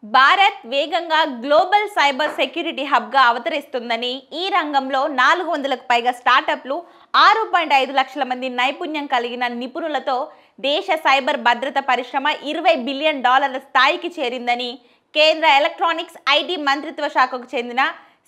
భారత్ వేగంగా global cyber security హబ్గా అవతరిస్తుందని, ఈ రంగంలో 400లకు పైగా స్టార్టప్లు, 6.5 లక్షల మంది నైపుణ్యం కలిగిన నిపుణులతో దేశ సైబర్ భద్రత పరిశ్రమ $20 బిలియన్ స్థాయికి చేరిందని కేంద్ర ఎలక్ట్రానిక్స్ ఐటీ మంత్రిత్వ శాఖకు చెందిన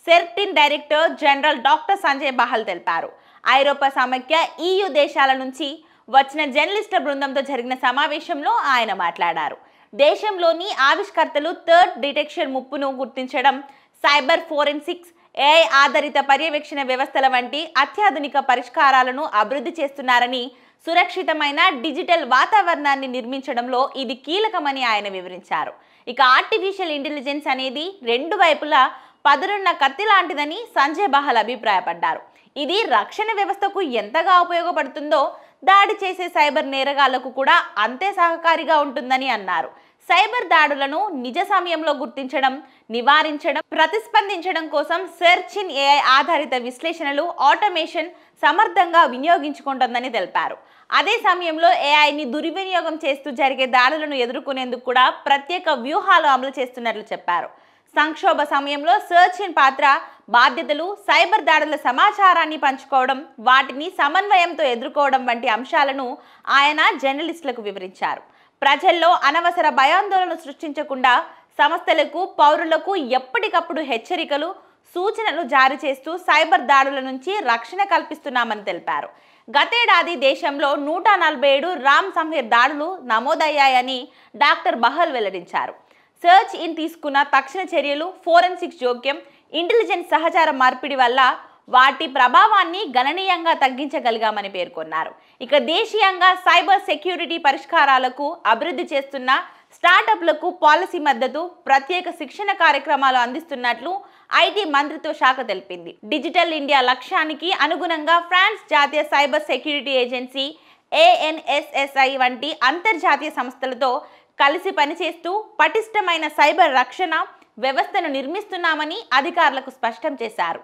CERT-In director general doctor Sanjay Bahl తెలిపారు. ఐరోపా సమాఖ్య EU దేశాల నుంచి వచ్చిన జర్నలిస్టుల బృందంతో జరిగిన సమావేశంలో ఆయన మాట్లాడారు. దేశంలోని ఆవిష్కర్తలు థర్డ్ డిటెక్షన్ ముప్పును గుర్తించడం, సైబర్ ఫోరెన్సిక్స్, AI ఆధారిత పర్యవేక్షణ వ్యవస్థల వంటి అత్యాధునిక పరిష్కారాలను అభివృద్ధి చేస్తున్నారని, సురక్షితమైన డిజిటల్ వాతావరణాన్ని నిర్మించడంలో ఇది కీలకమని ఆయన వివరించారు. ఇక ఆర్టిఫిషియల్ ఇంటెలిజెన్స్ అనేది రెండు వైపులా పదునున్న కత్తి లాంటిదని సంజయ్ బహల్ అభిప్రాయపడ్డారు. ఇది రక్షణ వ్యవస్థకు ఎంతగా ఉపయోగపడుతుందో దాడి చేసే సైబర్ నేరగాళ్లకు కూడా అంతే సహకారిగా ఉంటుందని అన్నారు. సైబర్ దాడులను నిజ సమయంలో గుర్తించడం, నివారించడం, ప్రతిస్పందించడం కోసం సెర్చ్ ఇన్ AI ఆధారిత విశ్లేషణలు, ఆటోమేషన్ సమర్థంగా వినియోగించుకుంటుందని తెలిపారు. అదే సమయంలో AIని దుర్వినియోగం చేస్తూ జరిగే దాడులను ఎదుర్కొనేందుకు కూడా ప్రత్యేక వ్యూహాలు అమలు చేస్తున్నట్లు చెప్పారు. సంక్షోభ సమయంలో సెర్చ్ ఇన్ పాత్ర, బాధ్యతలు, సైబర్ దాడుల సమాచారాన్ని పంచుకోవడం, వాటిని సమన్వయంతో ఎదుర్కోవడం వంటి అంశాలను ఆయన జర్నలిస్టులకు వివరించారు. ప్రజల్లో అనవసర భయాందోళన సృష్టించకుండా సంస్థలకు, పౌరులకు ఎప్పటికప్పుడు హెచ్చరికలు, సూచనలు జారీ చేస్తూ సైబర్ దాడుల నుంచి రక్షణ కల్పిస్తున్నామని తెలిపారు. గతేడాది దేశంలో 147 రామ్సమ్వేర్ దాడులు నమోదయ్యాయని డాక్టర్ బహల్ వెల్లడించారు. సెర్చ్ ఇన్ తీసుకున్న తక్షణ చర్యలు, ఫోరెన్సిక్స్ జోక్యం, ఇంటెలిజెన్స్ సహచార మార్పిడి వల్ల వాటి ప్రభావాన్ని గణనీయంగా తగ్గించగలిగామని పేర్కొన్నారు. ఇక దేశీయంగా సైబర్ సెక్యూరిటీ పరిష్కారాలకు అభివృద్ధి చేస్తున్న స్టార్టప్లకు పాలసీ మద్దతు, ప్రత్యేక శిక్షణ కార్యక్రమాలు అందిస్తున్నట్లు ఐటీ మంత్రిత్వ శాఖ తెలిపింది. డిజిటల్ ఇండియా లక్ష్యానికి అనుగుణంగా ఫ్రాన్స్ జాతీయ సైబర్ సెక్యూరిటీ ఏజెన్సీ ANSSI వంటి అంతర్జాతీయ సంస్థలతో కలిసి పనిచేస్తూ పటిష్టమైన సైబర్ రక్షణ వ్యవస్థను నిర్మిస్తున్నామని అధికారులకు స్పష్టం చేశారు.